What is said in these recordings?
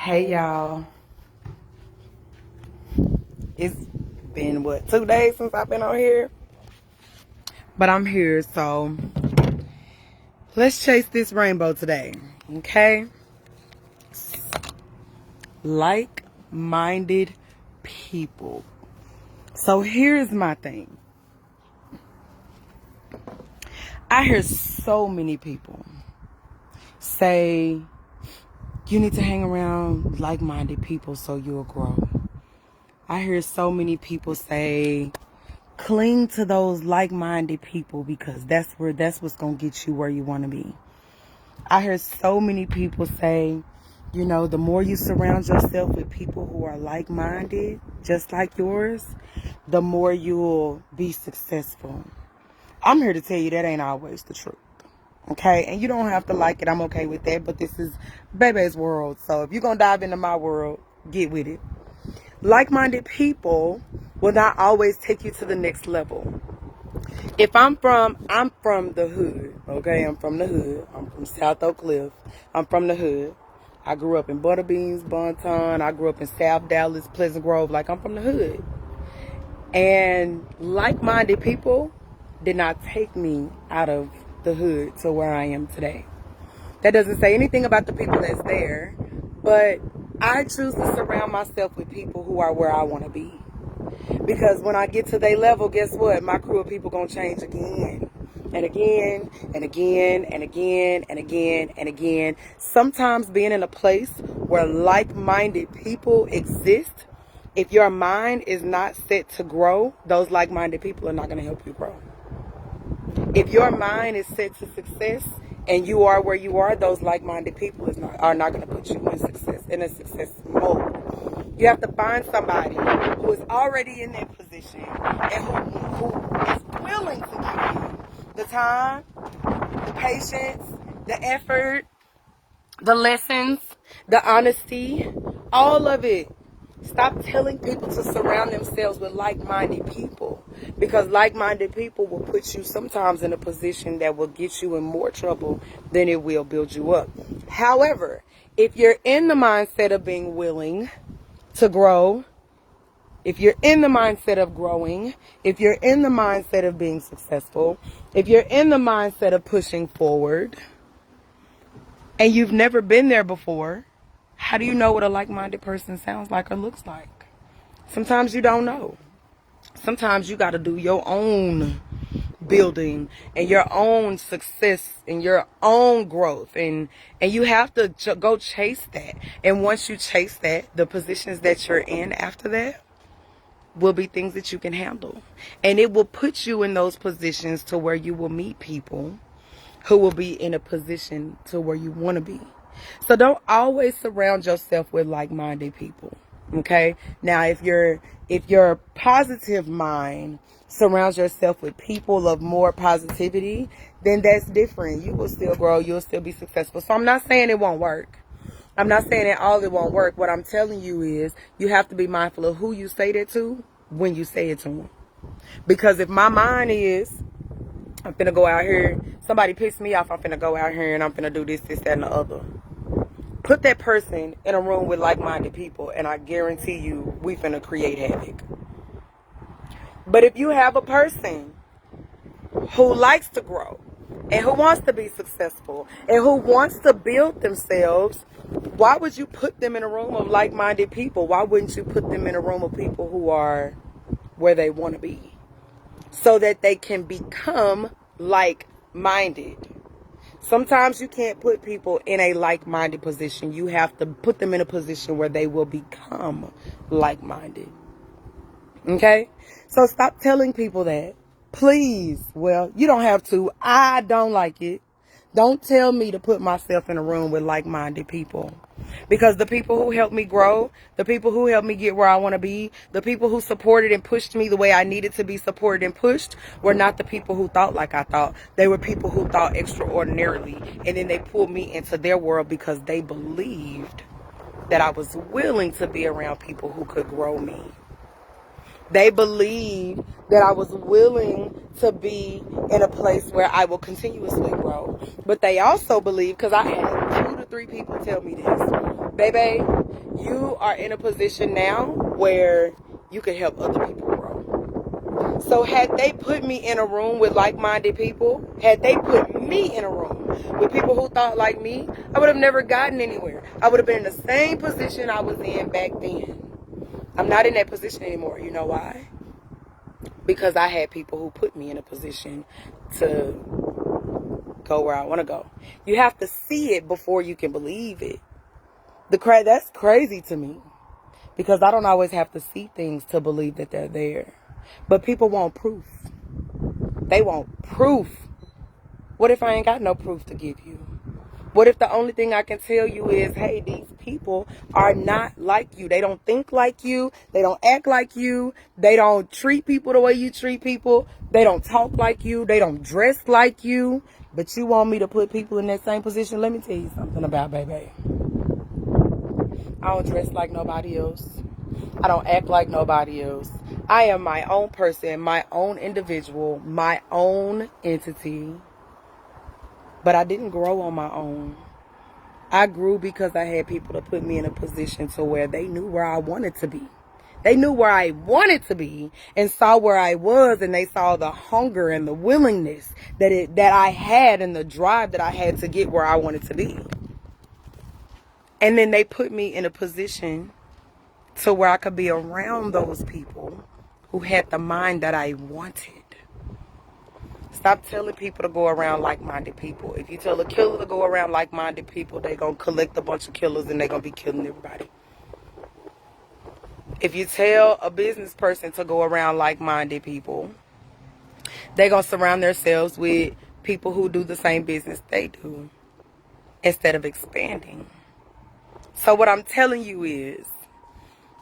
Hey y'all, it's been 2 days since I've been on here, but I'm here, so let's chase this rainbow today, okay? Like-minded people. So here's my thing. I hear so many people say you need to hang around like-minded people so you'll grow. I hear so many people say cling to those like-minded people because that's what's going to get you where you want to be. I hear so many people say, the more you surround yourself with people who are like-minded, just like yours, the more you'll be successful. I'm here to tell you that ain't always the truth. Okay? And you don't have to like it. I'm okay with that. But this is Bebe's world. So if you're going to dive into my world, get with it. Like-minded people will not always take you to the next level. I'm from the hood, okay? I'm from the hood. I'm from South Oak Cliff. I'm from the hood. I grew up in Butterbeans, Bonton. I grew up in South Dallas, Pleasant Grove. I'm from the hood. And like-minded people did not take me out of the hood to where I am today. That doesn't say anything about the people that's there, but I choose to surround myself with people who are where I want to be. Because when I get to their level, guess what? My crew of people gonna change again and again and again and again and again and again. Sometimes being in a place where like-minded people exist, if your mind is not set to grow, those like-minded people are not gonna help you grow. If your mind is set to success and you are where you are, those like-minded people are not going to put you in a success mode. You have to find somebody who is already in that position and who is willing to give you the time, the patience, the effort, the lessons, the honesty, all of it. Stop telling people to surround themselves with like-minded people, because like-minded people will put you sometimes in a position that will get you in more trouble than it will build you up. However, if you're in the mindset of being willing to grow, if you're in the mindset of growing, if you're in the mindset of being successful, if you're in the mindset of pushing forward, and you've never been there before, how do you know what a like-minded person sounds like or looks like? Sometimes you don't know. Sometimes you got to do your own building and your own success and your own growth. And you have to go chase that. And once you chase that, the positions that you're in after that will be things that you can handle. And it will put you in those positions to where you will meet people who will be in a position to where you want to be. So don't always surround yourself with like-minded people, okay? Now, if your positive mind surrounds yourself with people of more positivity, then that's different. You will still grow. You'll still be successful. So I'm not saying it won't work. I'm not saying that all it won't work. What I'm telling you is you have to be mindful of who you say that to when you say it to them. Because if my mind is, I'm finna go out here, somebody pissed me off, I'm finna go out here and I'm finna do this, that, and the other. Put that person in a room with like-minded people and I guarantee you we finna create havoc. But if you have a person who likes to grow and who wants to be successful and who wants to build themselves, why would you put them in a room of like-minded people? Why wouldn't you put them in a room of people who are where they want to be so that they can become like-minded? Sometimes you can't put people in a like-minded position. You have to put them in a position where they will become like-minded. Okay? So stop telling people that. Please. Well, you don't have to. I don't like it. Don't tell me to put myself in a room with like-minded people. Because the people who helped me grow, the people who helped me get where I want to be, the people who supported and pushed me the way I needed to be supported and pushed were not the people who thought like I thought. They were people who thought extraordinarily. And then they pulled me into their world because they believed that I was willing to be around people who could grow me. They believed that I was willing to be in a place where I will continuously grow. But they also believed, because I had 2 to 3 people tell me this, baby, you are in a position now where you can help other people grow. So had they put me in a room with like-minded people, had they put me in a room with people who thought like me, I would have never gotten anywhere. I would have been in the same position I was in back then. I'm not in that position anymore. You know why? Because I had people who put me in a position to go where I want to go. You have to see it before you can believe it. That's crazy to me, because I don't always have to see things to believe that they're there. But people want proof. They want proof. What if I ain't got no proof to give you? What if the only thing I can tell you is, hey, these people are not like you. They don't think like you. They don't act like you. They don't treat people the way you treat people. They don't talk like you. They don't dress like you. But you want me to put people in that same position? Let me tell you something about baby. I don't dress like nobody else. I don't act like nobody else. I am my own person, my own individual, my own entity. But I didn't grow on my own. I grew because I had people to put me in a position to where they knew where I wanted to be. They knew where I wanted to be and saw where I was, and they saw the hunger and the willingness that I had and the drive that I had to get where I wanted to be. And then they put me in a position to where I could be around those people who had the mind that I wanted. Stop telling people to go around like-minded people. If you tell a killer to go around like-minded people, they're going to collect a bunch of killers and they're going to be killing everybody. If you tell a business person to go around like-minded people, they're going to surround themselves with people who do the same business they do instead of expanding. So what I'm telling you is,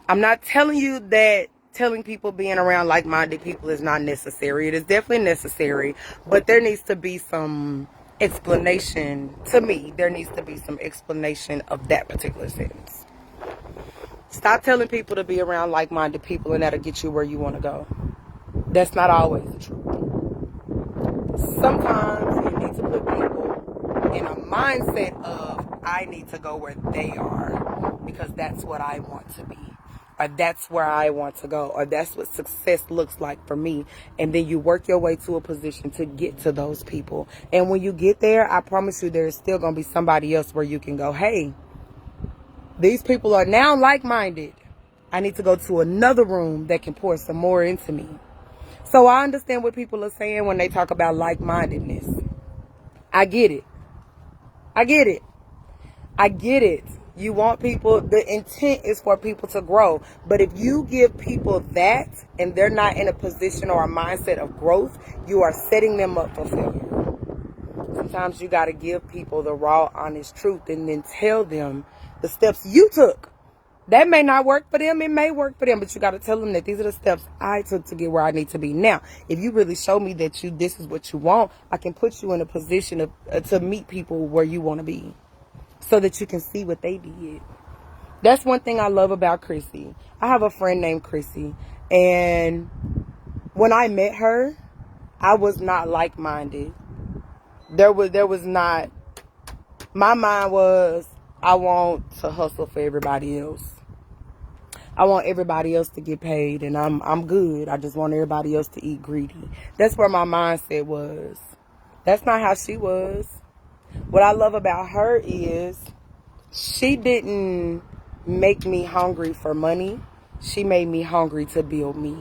I'm not telling you that telling people being around like-minded people is not necessary. It is definitely necessary, but there needs to be some explanation. To me, there needs to be some explanation of that particular sentence. Stop telling people to be around like-minded people and that'll get you where you want to go. That's not always the truth. Sometimes you need to put people in a mindset of, I need to go where they are because that's what I want to be. Or that's where I want to go, or that's what success looks like for me. And then you work your way to a position to get to those people. And when you get there, I promise you there's still going to be somebody else where you can go, hey, these people are now like-minded. I need to go to another room that can pour some more into me. So I understand what people are saying when they talk about like-mindedness. I get it. I get it. I get it. You want people, the intent is for people to grow. But if you give people that and they're not in a position or a mindset of growth, you are setting them up for failure. Sometimes you got to give people the raw, honest truth and then tell them the steps you took. That may not work for them. It may work for them, but you got to tell them that these are the steps I took to get where I need to be. Now, if you really show me that this is what you want, I can put you in a position to meet people where you want to be, so that you can see what they did. That's one thing I love about Chrissy. I have a friend named Chrissy, and when I met her, I was not like-minded. There was not. My mind was, I want to hustle for everybody else. I want everybody else to get paid, and I'm good. I just want everybody else to eat greedy. That's where my mindset was. That's not how she was. What I love about her is she didn't make me hungry for money. She made me hungry to build me.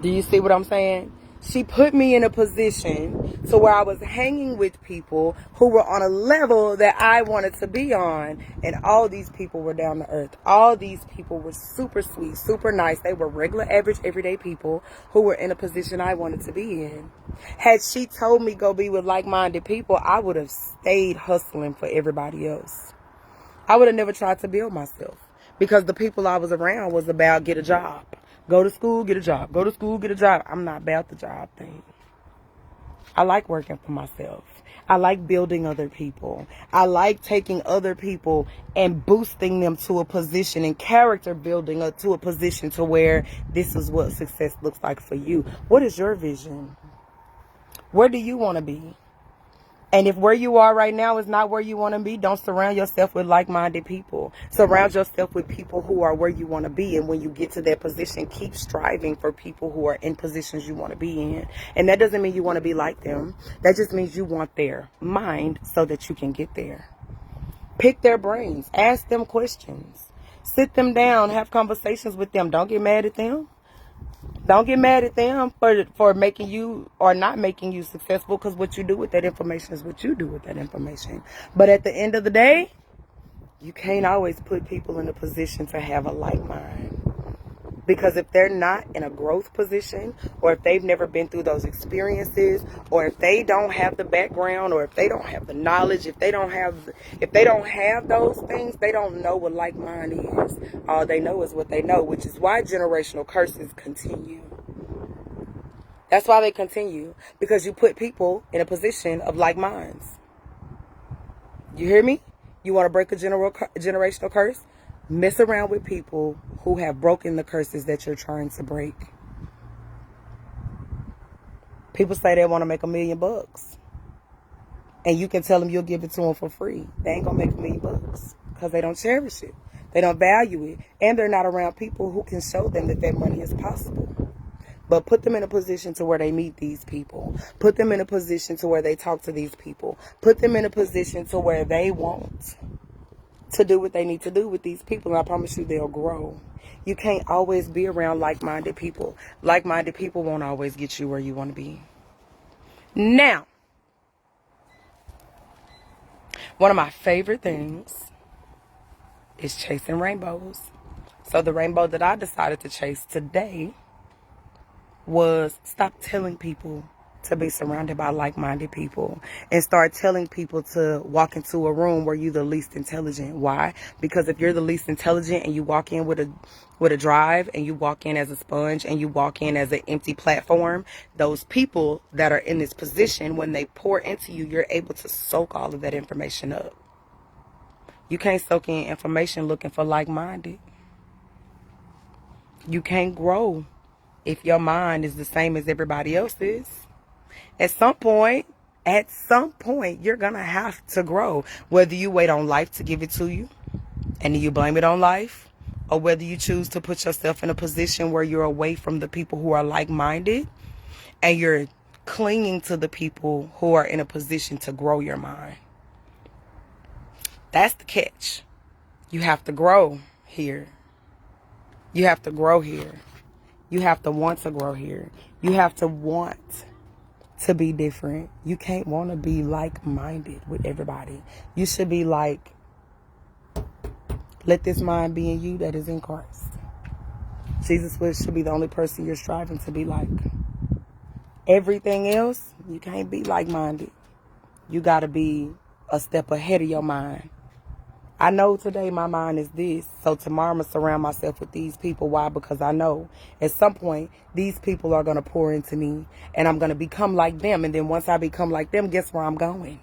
Do you see what I'm saying? She put me in a position to where I was hanging with people who were on a level that I wanted to be on. And all these people were down to earth. All these people were super sweet, super nice. They were regular, average, everyday people who were in a position I wanted to be in. Had she told me go be with like-minded people, I would have stayed hustling for everybody else. I would have never tried to build myself because the people I was around was about get a job. Go to school, get a job. Go to school, get a job. I'm not about the job thing. I like working for myself. I like building other people. I like taking other people and boosting them to a position and character building up to a position to where this is what success looks like for you. What is your vision? Where do you want to be? And if where you are right now is not where you want to be, don't surround yourself with like-minded people. Surround yourself with people who are where you want to be. And when you get to that position, keep striving for people who are in positions you want to be in. And that doesn't mean you want to be like them. That just means you want their mind so that you can get there. Pick their brains. Ask them questions. Sit them down. Have conversations with them. Don't get mad at them. Don't get mad at them for making you or not making you successful, because what you do with that information is what you do with that information. But at the end of the day, you can't always put people in a position to have a like mind. Because if they're not in a growth position, or if they've never been through those experiences, or if they don't have the background, or if they don't have the knowledge, if they don't have those things, they don't know what like mind is. All they know is what they know, which is why generational curses continue. That's why they continue, because you put people in a position of like minds. You hear me? You want to break a generational curse? Mess around with people who have broken the curses that you're trying to break. People say they want to make $1 million, and you can tell them you'll give it to them for free. They ain't gonna make $1 million because they don't cherish it. They don't value it, and they're not around people who can show them that money is possible. But put them in a position to where they meet these people. Put them in a position to where they talk to these people. Put them in a position to where they want to do what they need to do with these people, and I promise you they'll grow. You can't always be around like-minded people. Like-minded people won't always get you where you want to be. Now, one of my favorite things is chasing rainbows. So the rainbow that I decided to chase today was stop telling people to be surrounded by like-minded people, and start telling people to walk into a room where you're the least intelligent. Why? Because if you're the least intelligent and you walk in with a drive, and you walk in as a sponge, and you walk in as an empty platform, those people that are in this position, when they pour into you, you're able to soak all of that information up. You can't soak in information looking for like-minded. You can't grow if your mind is the same as everybody else's. At some point, you're going to have to grow. Whether you wait on life to give it to you, and you blame it on life, or whether you choose to put yourself in a position where you're away from the people who are like-minded, and you're clinging to the people who are in a position to grow your mind. That's the catch. You have to grow here. You have to grow here. You have to want to grow here. You have to want to be different. You can't want to be like-minded with everybody. You should be like, let this mind be in you that is in Christ. Jesus should be the only person you're striving to be like. Everything else, you can't be like-minded. You got to be a step ahead of your mind. I know today my mind is this, so tomorrow I'm going to surround myself with these people. Why? Because I know at some point these people are going to pour into me, and I'm going to become like them. And then once I become like them, guess where I'm going?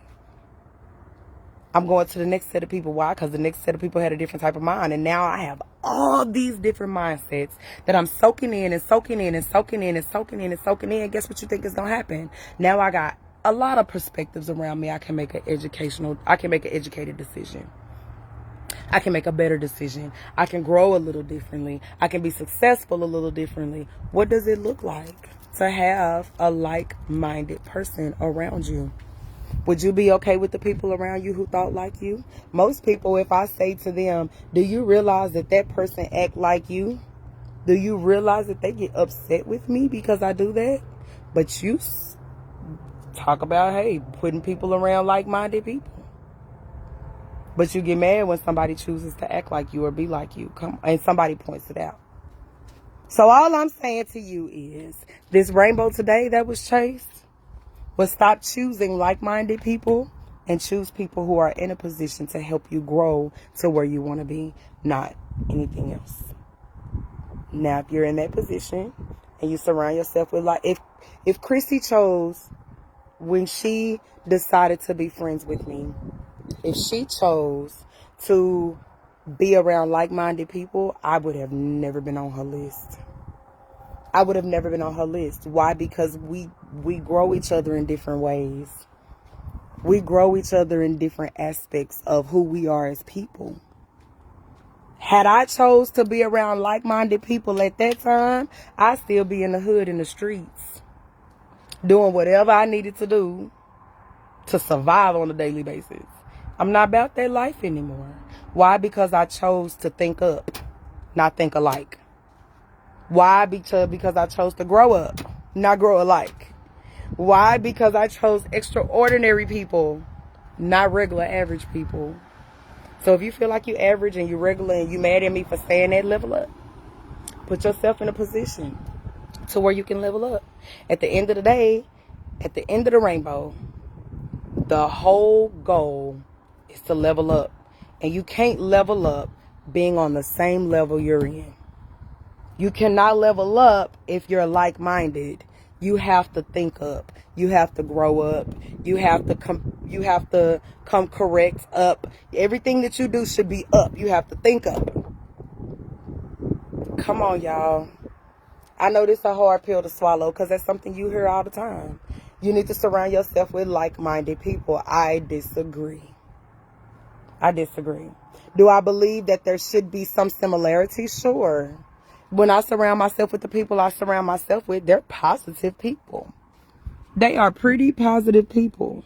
I'm going to the next set of people. Why? Because the next set of people had a different type of mind. And now I have all these different mindsets that I'm soaking in and soaking in and soaking in and soaking in and soaking in. Guess what you think is going to happen? Now I got a lot of perspectives around me. I can make an educated decision. I can make a better decision. I can grow a little differently. I can be successful a little differently. What does it look like to have a like-minded person around you? Would you be okay with the people around you who thought like you? Most people, if I say to them, do you realize that that person act like you? Do you realize that they get upset with me because I do that? But you talk about, hey, putting people around like-minded people. But you get mad when somebody chooses to act like you or be like you. And somebody points it out. So all I'm saying to you is, this rainbow today that was chased, was stop choosing like-minded people and choose people who are in a position to help you grow to where you want to be, not anything else. Now, if you're in that position and you surround yourself with if Chrissy chose, when she decided to be friends with me, if she chose to be around like-minded people, I would have never been on her list. I would have never been on her list. Why? Because we grow each other in different ways. We grow each other in different aspects of who we are as people. Had I chose to be around like-minded people at that time, I'd still be in the hood in the streets, doing whatever I needed to do to survive on a daily basis. I'm not about that life anymore. Why? Because I chose to think up, not think alike. Why? Because I chose to grow up, not grow alike. Why? Because I chose extraordinary people, not regular average people. So if you feel like you average and you regular and you mad at me for saying that, level up. Put yourself in a position to where you can level up. At the end of the day, at the end of the rainbow, the whole goal is to level up. And you can't level up being on the same level you're in. You cannot level up if you're like-minded. You have to think up. You have to grow up. You have to come correct up. Everything that you do should be up. You have to think up. Come on, y'all. I know this is a hard pill to swallow because that's something you hear all the time. You need to surround yourself with like-minded people. I disagree. Do I believe that there should be some similarities? Sure. When I surround myself with the people I surround myself with, they're positive people. They are pretty positive people.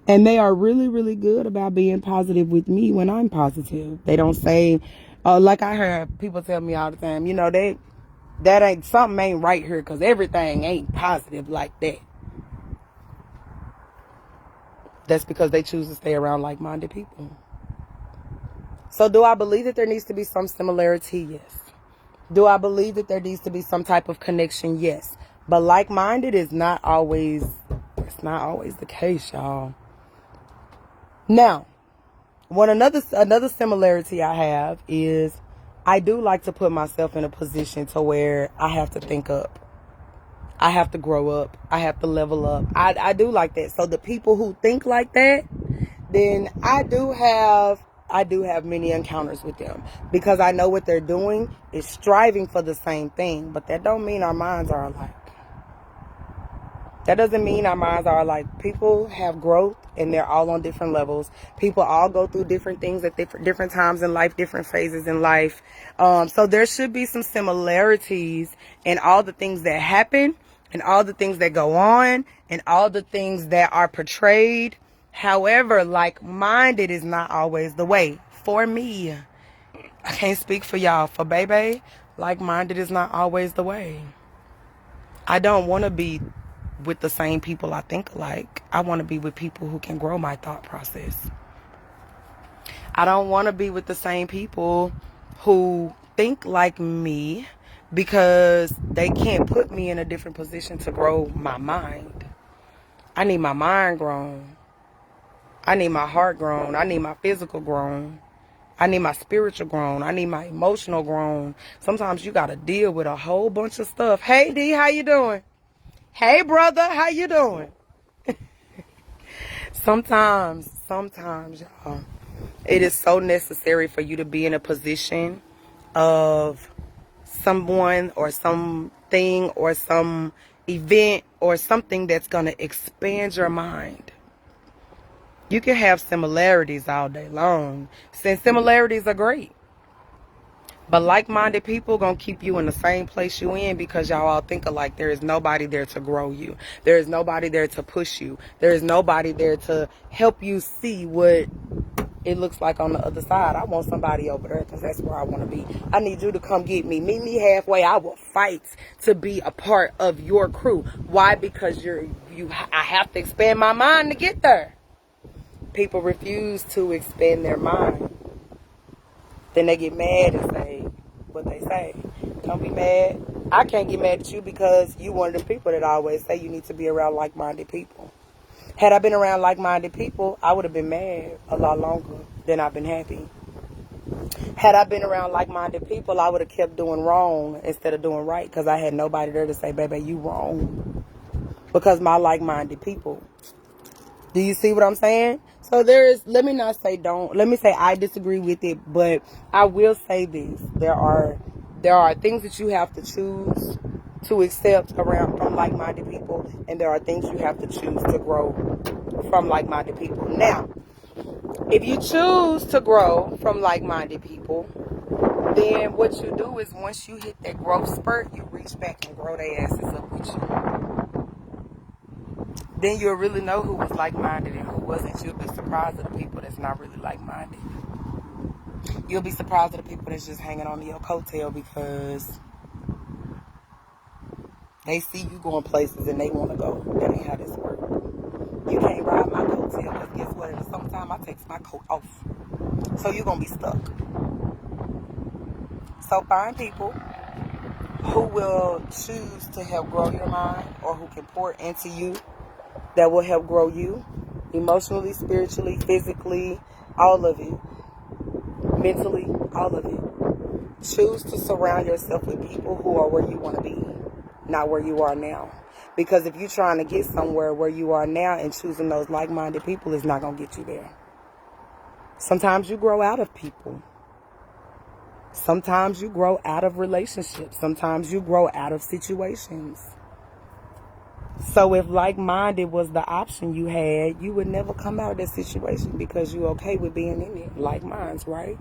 And they are really, really good about being positive with me when I'm positive. They don't say, like I heard people tell me all the time, you know, something ain't right here because everything ain't positive like that. That's because they choose to stay around like-minded people. So do I believe that there needs to be some similarity? Yes. Do I believe that there needs to be some type of connection? Yes. But like-minded is not always the case, y'all. Now, another similarity I have is I do like to put myself in a position to where I have to think up. I have to grow up. I have to level up. I do like that. So the people who think like that, then I do have many encounters with them because I know what they're doing is striving for the same thing. But that don't mean our minds are alike. That doesn't mean our minds are alike. People have growth and they're all on different levels. People all go through different things at different times in life, different phases in life. So there should be some similarities in all the things that happen and all the things that go on and all the things that are portrayed. However, like-minded is not always the way. For me, I can't speak for y'all. For baby, like-minded is not always the way. I don't want to be with the same people I think alike. I want to be with people who can grow my thought process. I don't want to be with the same people who think like me because they can't put me in a different position to grow my mind. I need my mind grown. I need my heart grown. I need my physical grown. I need my spiritual grown. I need my emotional grown. Sometimes you got to deal with a whole bunch of stuff. Hey, D, how you doing? Hey, brother, how you doing? Sometimes, y'all, it is so necessary for you to be in a position of someone or something or some event or something that's going to expand your mind. You can have similarities all day long, since similarities are great. But like-minded people going to keep you in the same place you in because y'all all think alike. There is nobody there to grow you. There is nobody there to push you. There is nobody there to help you see what it looks like on the other side. I want somebody over there because that's where I want to be. I need you to come get me. Meet me halfway. I will fight to be a part of your crew. Why? Because I have to expand my mind to get there. People refuse to expand their mind. Then they get mad and say what they say. Don't be mad. I can't get mad at you because you one of the people that always say you need to be around like-minded people. Had I been around like-minded people, I would have been mad a lot longer than I've been happy. Had I been around like-minded people, I would have kept doing wrong instead of doing right because I had nobody there to say, baby, you wrong. Because my like-minded people. Do you see what I'm saying? So let me say I disagree with it, but I will say this. There are things that you have to choose to accept from like-minded people, and there are things you have to choose to grow from like-minded people. Now, if you choose to grow from like-minded people, then what you do is once you hit that growth spurt, you reach back and grow their asses up with you. Then you'll really know who was like-minded and who wasn't. You'll be surprised at the people that's not really like-minded. You'll be surprised at the people that's just hanging on to your coattail because they see you going places and they want to go. That ain't how this works. You can't ride my coattail because guess what? In the summertime, I take my coat off. So you're going to be stuck. So find people who will choose to help grow your mind or who can pour into you that will help grow you emotionally, spiritually, physically, all of it. Mentally, all of it. Choose to surround yourself with people who are where you want to be, not where you are now. Because if you're trying to get somewhere where you are now and choosing those like-minded people is not going to get you there. Sometimes you grow out of people. Sometimes you grow out of relationships. Sometimes you grow out of situations. So if like-minded was the option you had, you would never come out of that situation because you're okay with being in it. Like minds, right?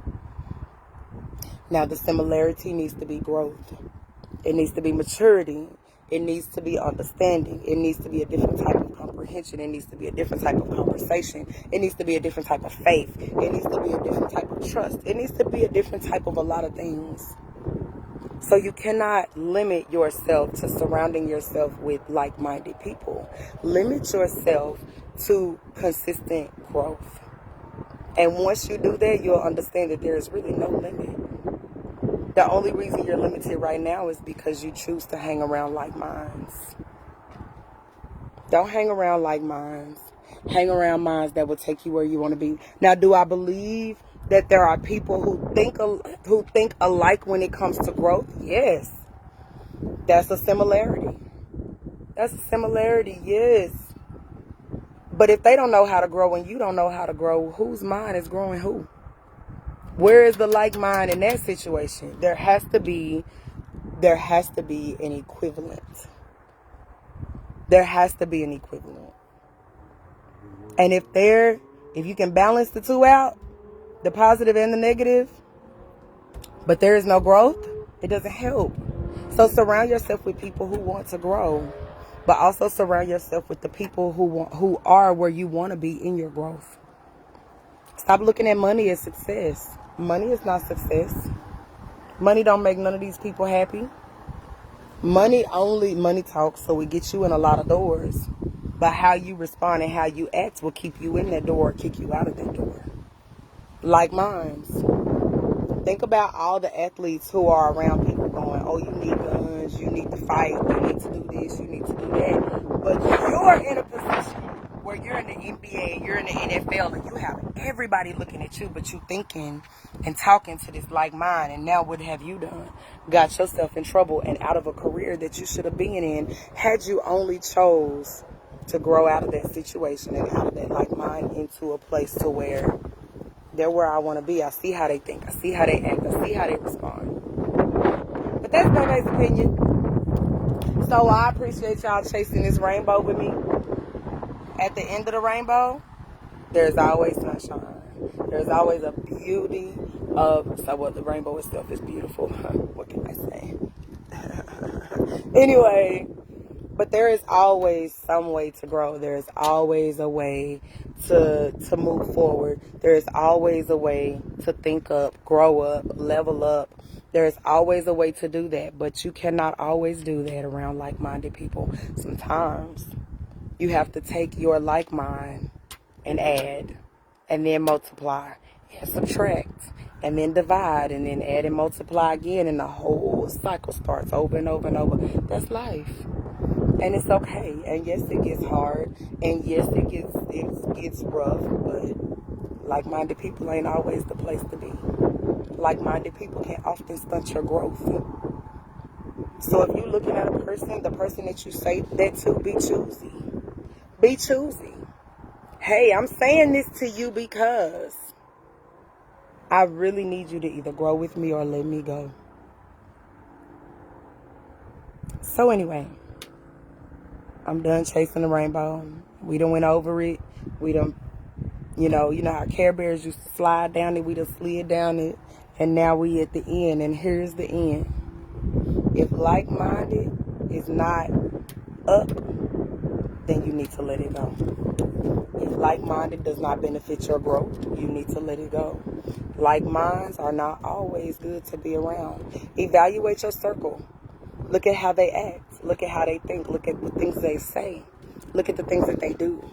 Now the similarity needs to be growth. It needs to be maturity. It needs to be understanding. It needs to be a different type of comprehension. It needs to be a different type of conversation. It needs to be a different type of faith. It needs to be a different type of trust. It needs to be a different type of a lot of things. So you cannot limit yourself to surrounding yourself with like-minded people. Limit yourself to consistent growth. And once you do that, you'll understand that there is really no limit. The only reason you're limited right now is because you choose to hang around like minds. Don't hang around like minds. Hang around minds that will take you where you want to be. Now, do I believe that there are people who think alike when it comes to growth? Yes. That's a similarity. That's a similarity, yes. But if they don't know how to grow and you don't know how to grow, whose mind is growing who? Where is the like mind in that situation? There has to be an equivalent. There has to be an equivalent. And if you can balance the two out, the positive and the negative, but there is no growth, it doesn't help. So surround yourself with people who want to grow, but also surround yourself with the people who are where you want to be in your growth. Stop looking at money as success. Money is not success. Money don't make none of these people happy. Money talks, so it gets you in a lot of doors. But how you respond and how you act will keep you in that door or kick you out of that door. Like minds. Think about all the athletes who are around people going, oh, you need guns, you need to fight, you need to do this, you need to do that. But you're in a position where you're in the NBA, you're in the NFL, and you have everybody looking at you, but you thinking and talking to this like mind, and now what have you done? Got yourself in trouble and out of a career that you should have been in had you only chose to grow out of that situation and out of that like mind into a place to where they're where I want to be. I see how they think. I see how they act. I see how they respond. But that's nobody's opinion. So I appreciate y'all chasing this rainbow with me. At the end of the rainbow, there's always sunshine. There's always a beauty of, the rainbow itself is beautiful. What can I say? Anyway, but there is always some way to grow. There is always a way to move forward. There is always a way to think up, grow up, level up. There is always a way to do that, but you cannot always do that around like-minded people. Sometimes you have to take your like mind and add, and then multiply, and subtract, and then divide, and then add and multiply again, and the whole cycle starts over and over and over. That's life. And it's okay. And yes, it gets hard. And yes, it gets rough. But like-minded people ain't always the place to be. Like-minded people can often stunt your growth. So if you're looking at a person, the person that you say that to, be choosy. Be choosy. Hey, I'm saying this to you because I really need you to either grow with me or let me go. So anyway, I'm done chasing the rainbow. We done went over it. We done, you know how Care Bears used to slide down it. We done slid down it. And now we at the end. And here's the end. If like-minded is not up, then you need to let it go. If like-minded does not benefit your growth, you need to let it go. Like minds are not always good to be around. Evaluate your circle. Look at how they act. Look at how they think. Look at the things they say. Look at the things that they do.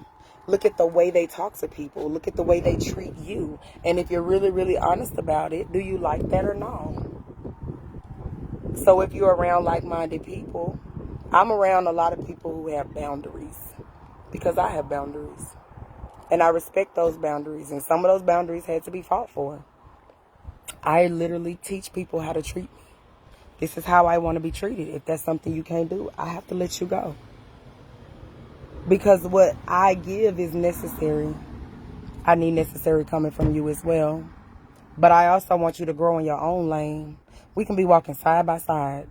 Look at the way they talk to people. Look at the way they treat you. And if you're really, really honest about it, do you like that or no? So if you're around like-minded people, I'm around a lot of people who have boundaries. Because I have boundaries. And I respect those boundaries. And some of those boundaries had to be fought for. I literally teach people how to treat me. This is how I want to be treated. If that's something you can't do, I have to let you go. Because what I give is necessary. I need necessary coming from you as well. But I also want you to grow in your own lane. We can be walking side by side.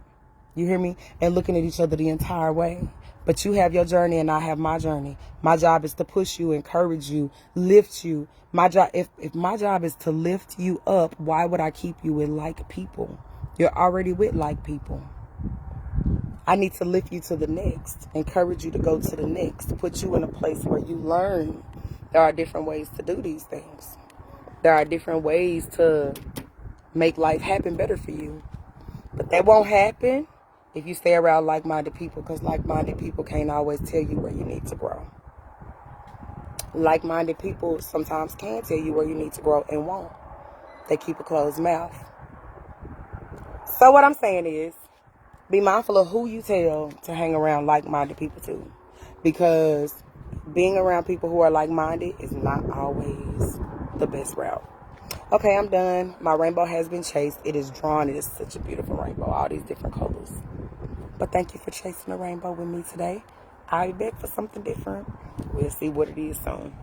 You hear me? And looking at each other the entire way. But you have your journey and I have my journey. My job is to push you, encourage you, lift you. My job, if my job is to lift you up, why would I keep you with like people? You're already with like people. I need to lift you to the next, encourage you to go to the next, put you in a place where you learn. There are different ways to do these things. There are different ways to make life happen better for you. But that won't happen if you stay around like-minded people, because like-minded people can't always tell you where you need to grow. Like-minded people sometimes can tell you where you need to grow and won't. They keep a closed mouth. So what I'm saying is, be mindful of who you tell to hang around like-minded people too. Because being around people who are like-minded is not always the best route. Okay, I'm done. My rainbow has been chased. It is drawn. It is such a beautiful rainbow. All these different colors. But thank you for chasing the rainbow with me today. I'll be back for something different. We'll see what it is soon.